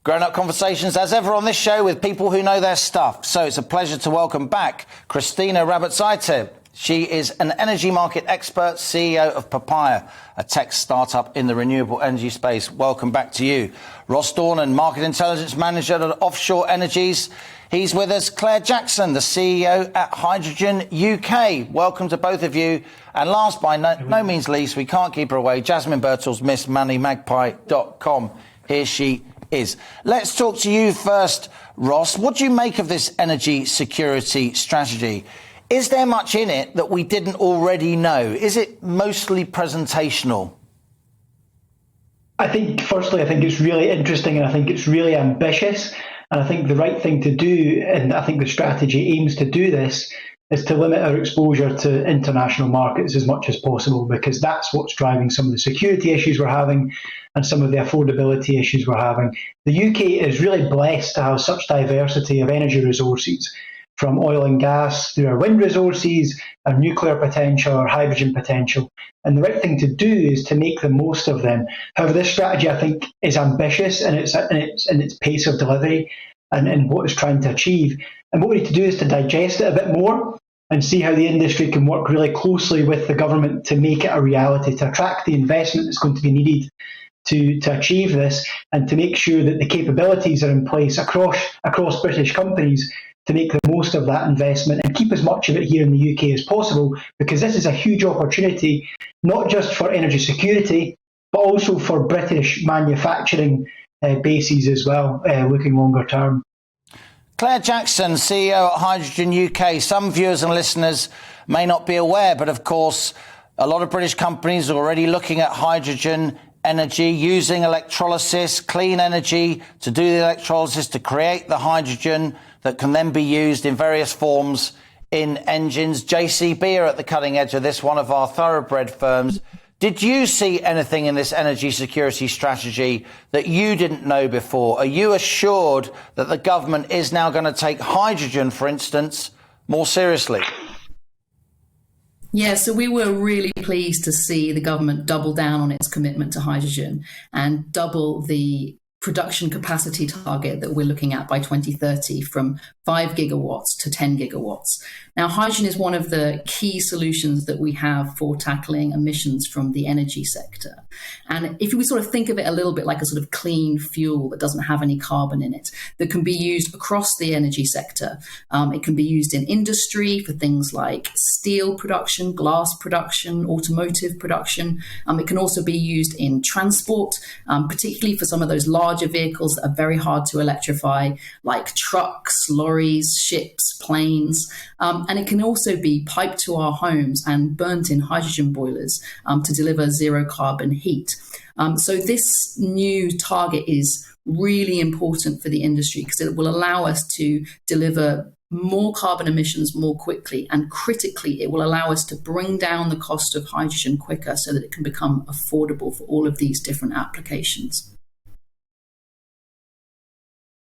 Grown-up conversations, as ever on this show, with people who know their stuff. So it's a pleasure to welcome back Christina Rabatsite. She is an energy market expert, CEO of Papaya, a tech startup in the renewable energy space. Welcome back to you. Ross Dornan, Market Intelligence Manager at Offshore Energies. He's with us. Claire Jackson, the CEO at Hydrogen UK. Welcome to both of you. And last, by no means least, we can't keep her away, Jasmine Birtles, MissMoneyMagpie.com. Here she is. Let's talk to you first, Ross. What do you make of this energy security strategy? Is there much in it that we didn't already know? Is it mostly presentational? I think it's really interesting, and I think it's really ambitious. And I think the right thing to do, and I think the strategy aims to do this, is to limit our exposure to international markets as much as possible, because that's what's driving some of the security issues we're having and some of the affordability issues we're having. The UK is really blessed to have such diversity of energy resources, from oil and gas through our wind resources, our nuclear potential, our hydrogen potential. And the right thing to do is to make the most of them. However, this strategy, I think, is ambitious in its pace of delivery and what it's trying to achieve. And what we need to do is to digest it a bit more and see how the industry can work really closely with the government to make it a reality, to attract the investment that's going to be needed to achieve this, and to make sure that the capabilities are in place across British companies to make the most of that investment and keep as much of it here in the UK as possible, because this is a huge opportunity, not just for energy security, but also for British manufacturing bases as well, looking longer term. Claire Jackson, CEO at Hydrogen UK. Some viewers and listeners may not be aware, but of course, a lot of British companies are already looking at hydrogen energy, using electrolysis, clean energy to do the electrolysis to create the hydrogen that can then be used in various forms in engines. JCB are at the cutting edge of this, one of our thoroughbred firms. Did you see anything in this energy security strategy that you didn't know before? Are you assured that the government is now going to take hydrogen, for instance, more seriously? Yeah, so we were really pleased to see the government double down on its commitment to hydrogen and double the production capacity target that we're looking at by 2030 from 5 gigawatts to 10 gigawatts. Now, hydrogen is one of the key solutions that we have for tackling emissions from the energy sector. And if we sort of think of it a little bit like a sort of clean fuel that doesn't have any carbon in it, that can be used across the energy sector. It can be used in industry for things like steel production, glass production, automotive production. It can also be used in transport, particularly for some of those larger vehicles that are very hard to electrify, like trucks, lorries, ships, planes. And it can also be piped to our homes and burnt in hydrogen boilers to deliver zero carbon heat. So this new target is really important for the industry because it will allow us to deliver more carbon emissions more quickly, and critically, it will allow us to bring down the cost of hydrogen quicker so that it can become affordable for all of these different applications.